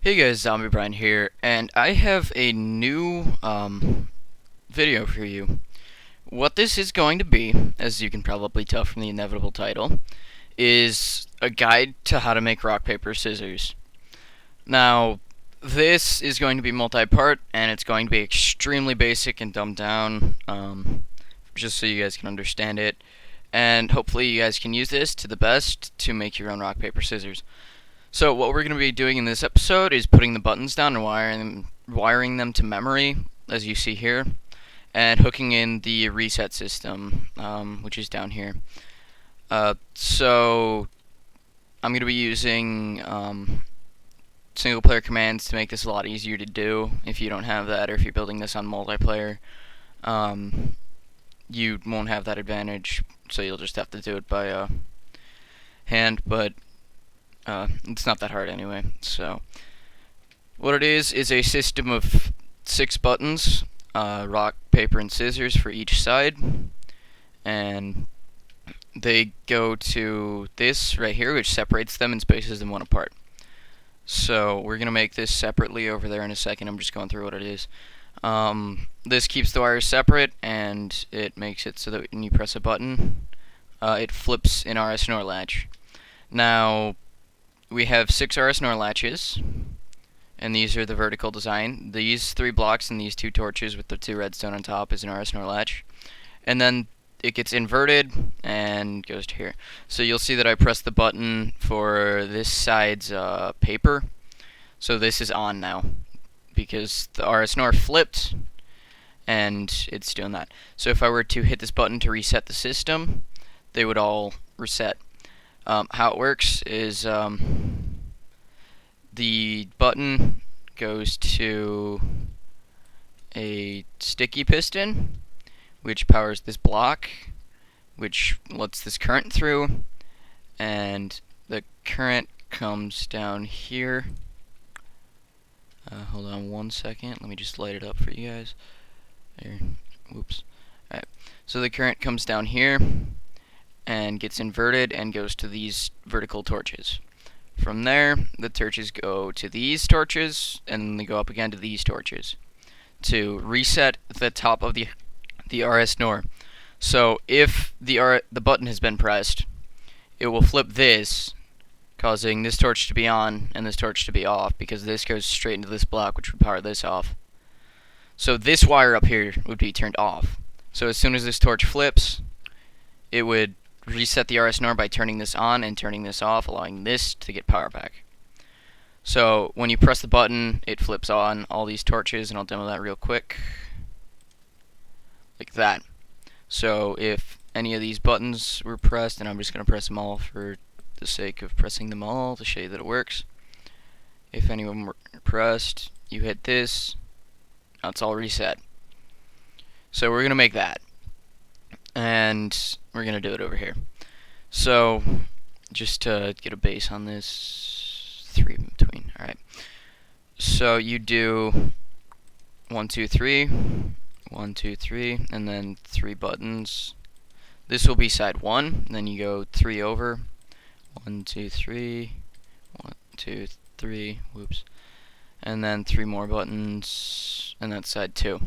Hey guys, Zombie Brian here, and I have a new video for you. What this is going to be, as you can probably tell from the inevitable title, is a guide to how to make rock, paper, scissors. Now, this is going to be multi-part, and it's going to be extremely basic and dumbed down, just so you guys can understand it. And hopefully you guys can use this to the best to make your own rock, paper, scissors. So what we're going to be doing in this episode is putting the buttons down and wiring them to memory, as you see here, and hooking in the reset system, which is down here. So I'm going to be using single player commands to make this a lot easier to do. If you don't have that, or if you're building this on multiplayer, you won't have that advantage, so you'll just have to do it by hand, but it's not that hard anyway. So what it is a system of 6 buttons, rock, paper, and scissors for each side, and they go to this right here, which separates them and spaces them one apart. So we're gonna make this separately over there in a second. I'm just going through what it is. This keeps the wires separate, and it makes it so that when you press a button, it flips an RS NOR latch. Now, we have 6 RS NOR latches, and these are the vertical design. These 3 blocks and these 2 torches with the 2 redstone on top is an RS NOR latch. And then it gets inverted and goes to here. So you'll see that I press the button for this side's paper. So this is on now, because the RS NOR flipped, and it's doing that. So if I were to hit this button to reset the system, they would all reset. How it works is the button goes to a sticky piston, which powers this block, which lets this current through, and the current comes down here. Hold on one second, let me just light it up for you guys. There, whoops. Alright, so the current comes down here and gets inverted and goes to these vertical torches. From there, the torches go to these torches, and then they go up again to these torches to reset the top of the RS NOR. So if the button has been pressed, it will flip this, causing this torch to be on and this torch to be off, because this goes straight into this block, which would power this off. So this wire up here would be turned off. So as soon as this torch flips, it would reset the RS NOR by turning this on and turning this off, allowing this to get power back. So when you press the button, it flips on all these torches, and I'll demo that real quick. Like that. So if any of these buttons were pressed, and I'm just going to press them all for the sake of pressing them all to show you that it works. If any of them were pressed, you hit this, now it's all reset. So we're going to make that, and we're going to do it over here. So just to get a base on this, 3 in between. Alright, so you do 1, 2, 3, 1, 2, 3, and then 3 buttons. This will be side 1, then you go 3 over, 1, 2, 3, 1, 2, 3, whoops, and then 3 more buttons, and that's side 2.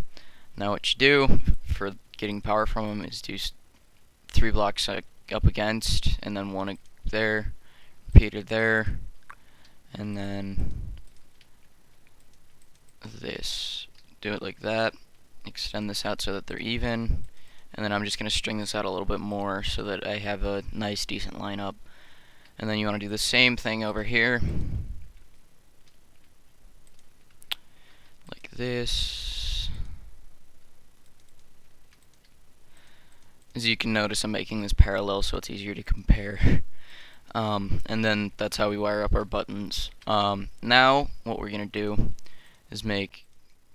Now what you do for getting power from them is do 3 blocks up against, and then 1 there, repeated there, and then this. Do it like that. Extend this out so that they're even, and then I'm just going to string this out a little bit more so that I have a nice decent lineup. And then you want to do the same thing over here, like this. As you can notice, I'm making this parallel so it's easier to compare. And then that's how we wire up our buttons. Now what we're going to do is make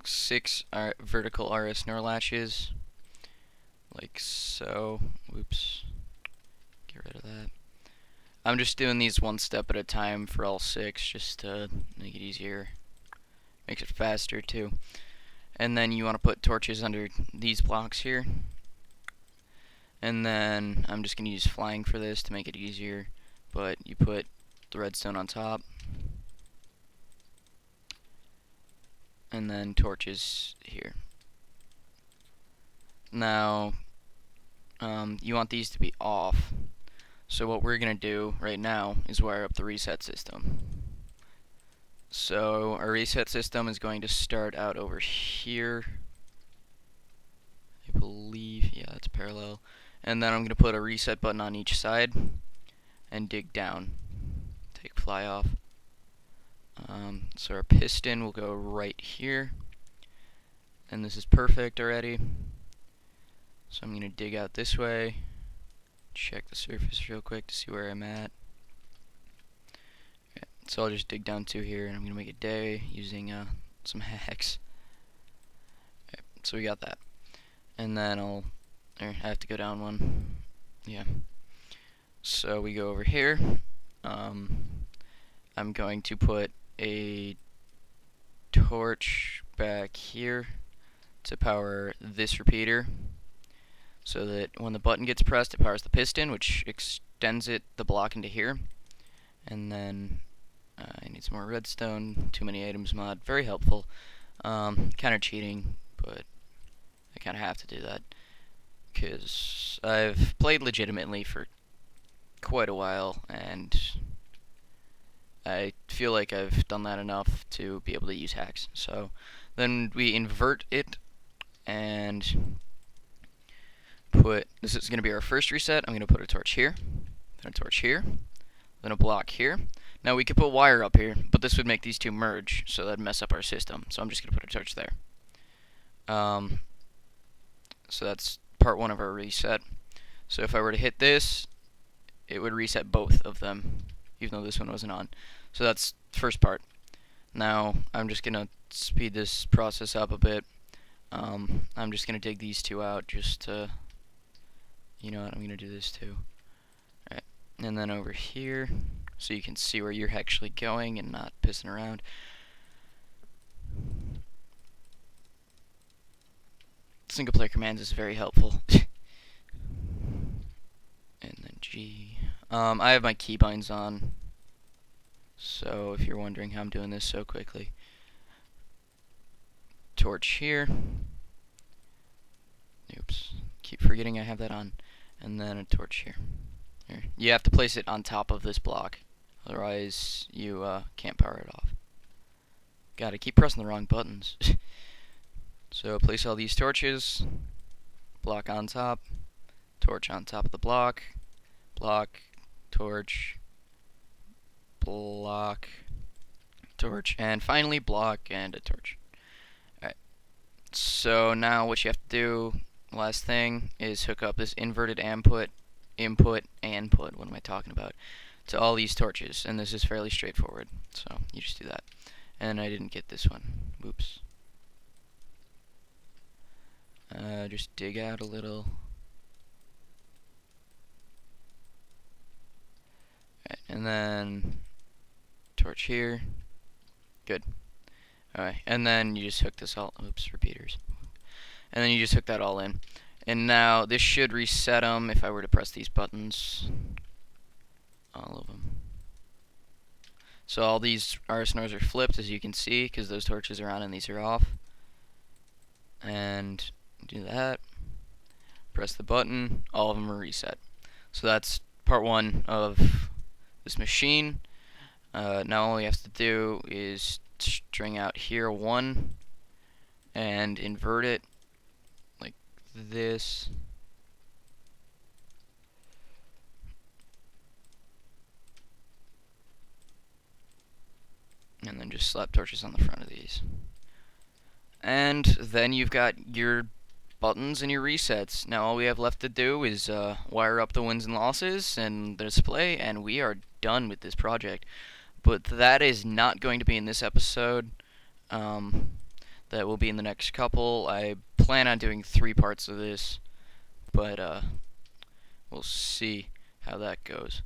6 vertical RS NOR latches, like so. Whoops, get rid of that. I'm just doing these one step at a time for all 6, just to make it easier. Makes it faster too. And then you want to put torches under these blocks here. And then I'm just going to use flying for this to make it easier, but you put the redstone on top. and then torches here. Now, you want these to be off. So what we're going to do right now is wire up the reset system. So our reset system is going to start out over here. I believe, yeah, it's parallel. And then I'm going to put a reset button on each side and dig down. Take fly off. So our piston will go right here. And this is perfect already. So I'm going to dig out this way. Check the surface real quick to see where I'm at. Okay, so I'll just dig down to here and I'm going to make a day using some hacks. Okay, so we got that. And then I have to go down one. Yeah. So we go over here. I'm going to put a torch back here to power this repeater, so that when the button gets pressed, it powers the piston, which extends the block into here. And then I need some more redstone. Too many items mod, very helpful. Kind of cheating, but I kind of have to do that because I've played legitimately for quite a while, and I feel like I've done that enough to be able to use hacks. So then we invert it and this is going to be our first reset. I'm going to put a torch here, then a torch here, then a block here. Now we could put wire up here, but this would make these two merge, so that'd mess up our system. So I'm just going to put a torch there. So that's part one of our reset. So if I were to hit this, it would reset both of them, even though this one wasn't on. So that's the first part. Now I'm just going to speed this process up a bit. I'm just going to dig these two out just to, you know what, I'm going to do this too. Alright, and then over here, so you can see where you're actually going and not pissing around. Single player commands is very helpful. And then G. I have my keybinds on, so if you're wondering how I'm doing this so quickly. Torch here. Oops. Keep forgetting I have that on. And then a torch here. You have to place it on top of this block, otherwise you can't power it off. Gotta keep pressing the wrong buttons. So place all these torches, block on top, torch on top of the block, torch, block, torch, and finally block and a torch. Alright, so now what you have to do, last thing, is hook up this inverted input, what am I talking about, to all these torches, and this is fairly straightforward, so you just do that. And I didn't get this one, whoops. Just dig out a little. Right, and then torch here. Good. Alright, and then you just hook this all, oops, repeaters. And then you just hook that all in. And now this should reset them if I were to press these buttons. All of them. So all these arsenals are flipped, as you can see, because those torches are on and these are off. And do that. Press the button, all of them are reset. So that's part one of this machine. Now all we have to do is string out here 1 and invert it like this. And then just slap torches on the front of these. And then you've got your buttons and your resets. Now all we have left to do is wire up the wins and losses and the display, and we are done with this project. But that is not going to be in this episode. That will be in the next couple. I plan on doing 3 parts of this, but we'll see how that goes.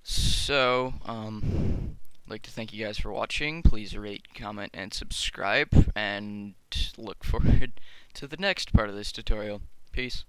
So, I'd like to thank you guys for watching. Please rate, comment, and subscribe, and look forward to the next part of this tutorial. Peace.